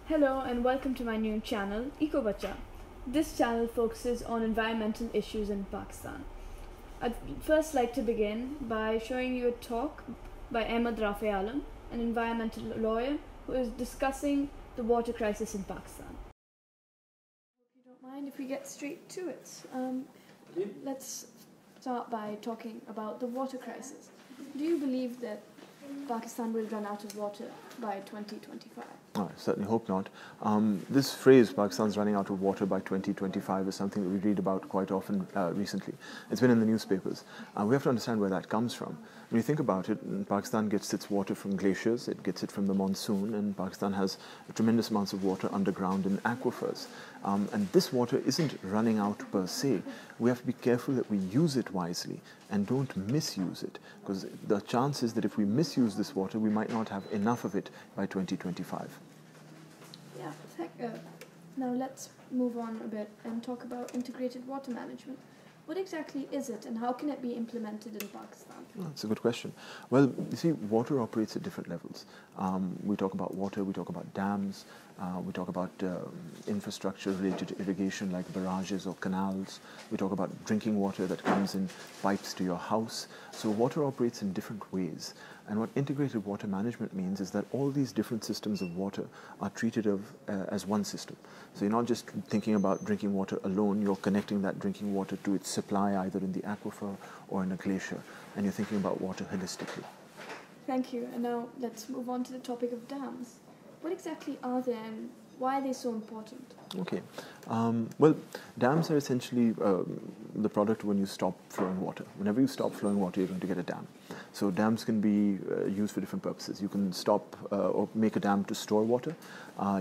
Hello and welcome to my new channel, Eco-Batcha. This channel focuses on environmental issues in Pakistan. I'd first like to begin by showing you a talk by Ahmed Rafay Alam, an environmental lawyer who is discussing the water crisis in Pakistan. Hope you don't mind if we get straight to it. Let's start by talking about the water crisis. Do you believe that Pakistan will run out of water by 2025? I certainly hope not. This phrase, Pakistan's running out of water by 2025, is something that we read about quite often recently. It's been in the newspapers. We have to understand where that comes from. When you think about it, Pakistan gets its water from glaciers, it gets it from the monsoon, and Pakistan has tremendous amounts of water underground in aquifers. And this water isn't running out per se. We have to be careful that we use it wisely and don't misuse it, because the chance is that if we misuse this water, we might not have enough of it by 2025. Yeah, now let's move on a bit and talk about integrated water management. What exactly is it and how can it be implemented in Pakistan? That's a good question. Well, you see, water operates at different levels. We talk about water, we talk about dams, we talk about infrastructure related to irrigation like barrages or canals. We talk about drinking water that comes in pipes to your house. So water operates in different ways. And what integrated water management means is that all these different systems of water are treated as one system. So you're not just thinking about drinking water alone, you're connecting that drinking water to its supply either in the aquifer or in a glacier, and you're thinking about water holistically. Thank you. And now let's move on to the topic of dams. What exactly are they and why are they so important? Okay. Well, dams are essentially the product when you stop flowing water. Whenever you stop flowing water, you're going to get a dam. So dams can be used for different purposes. You can stop or make a dam to store water.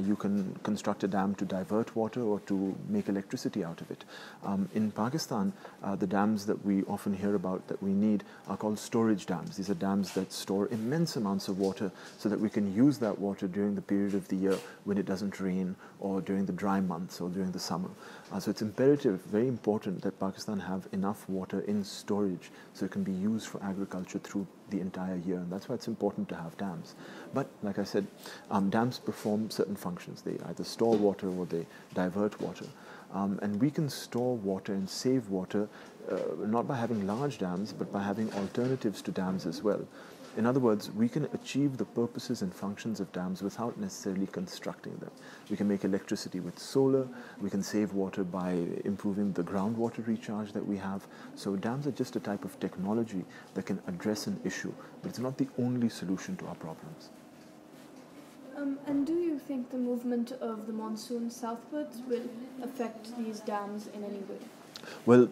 You can construct a dam to divert water or to make electricity out of it. In Pakistan, the dams that we often hear about that we need are called storage dams. These are dams that store immense amounts of water so that we can use that water during the period of the year when it doesn't rain or during the dry months or during the summer. So it's imperative, very important that Pakistan have enough water in storage so it can be used for agriculture through the entire year, and that's why it's important to have dams. But like I said, dams perform certain functions. They either store water or they divert water. And we can store water and save water not by having large dams, but by having alternatives to dams as well. In other words, we can achieve the purposes and functions of dams without necessarily constructing them. We can make electricity with solar, we can save water by improving the groundwater recharge that we have. So dams are just a type of technology that can address an issue, but it's not the only solution to our problems. And do you think the movement of the monsoon southwards will affect these dams in any way? Well,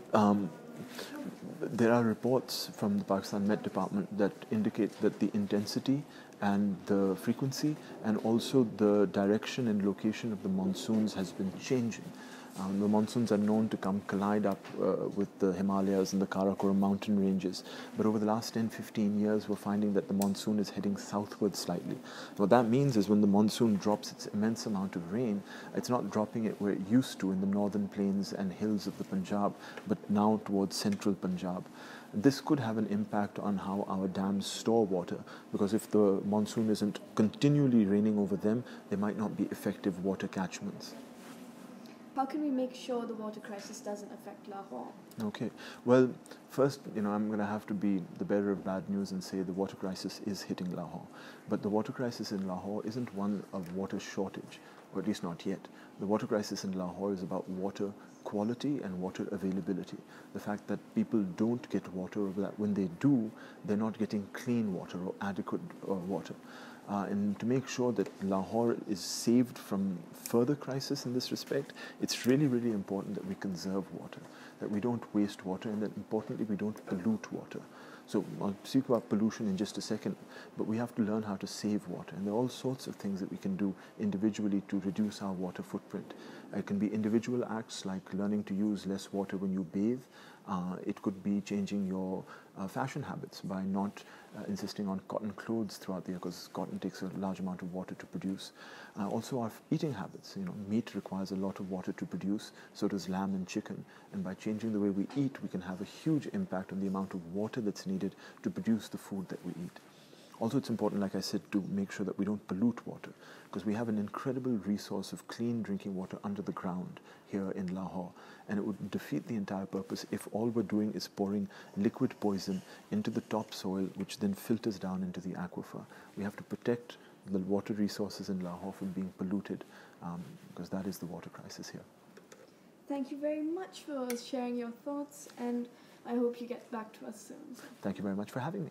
there are reports from the Pakistan Met Department that indicate that the intensity and the frequency and also the direction and location of the monsoons has been changing. The monsoons are known to collide up with the Himalayas and the Karakoram mountain ranges. But over the last 10-15 years, we're finding that the monsoon is heading southward slightly. What that means is when the monsoon drops its immense amount of rain, it's not dropping it where it used to in the northern plains and hills of the Punjab, but now towards central Punjab. This could have an impact on how our dams store water, because if the monsoon isn't continually raining over them, they might not be effective water catchments. How can we make sure the water crisis doesn't affect Lahore? Okay. Well, first, I'm going to have to be the bearer of bad news and say the water crisis is hitting Lahore. But the water crisis in Lahore isn't one of water shortage, or at least not yet. The water crisis in Lahore is about water quality and water availability. The fact that people don't get water, or that when they do, they're not getting clean water or adequate water. And to make sure that Lahore is saved from further crisis in this respect, it's really, really important that we conserve water, that we don't waste water, and that importantly, we don't pollute water. So I'll speak about pollution in just a second, but we have to learn how to save water. And there are all sorts of things that we can do individually to reduce our water footprint. It can be individual acts like learning to use less water when you bathe. It could be changing your fashion habits by not insisting on cotton clothes throughout the year, because cotton takes a large amount of water to produce. Also our eating habits. Meat requires a lot of water to produce, so does lamb and chicken. And by changing the way we eat, we can have a huge impact on the amount of water that's needed to produce the food that we eat. Also, it's important, like I said, to make sure that we don't pollute water, because we have an incredible resource of clean drinking water under the ground here in Lahore, and it would defeat the entire purpose if all we're doing is pouring liquid poison into the topsoil, which then filters down into the aquifer. We have to protect the water resources in Lahore from being polluted, because that is the water crisis here. Thank you very much for sharing your thoughts, and I hope you get back to us soon. Thank you very much for having me.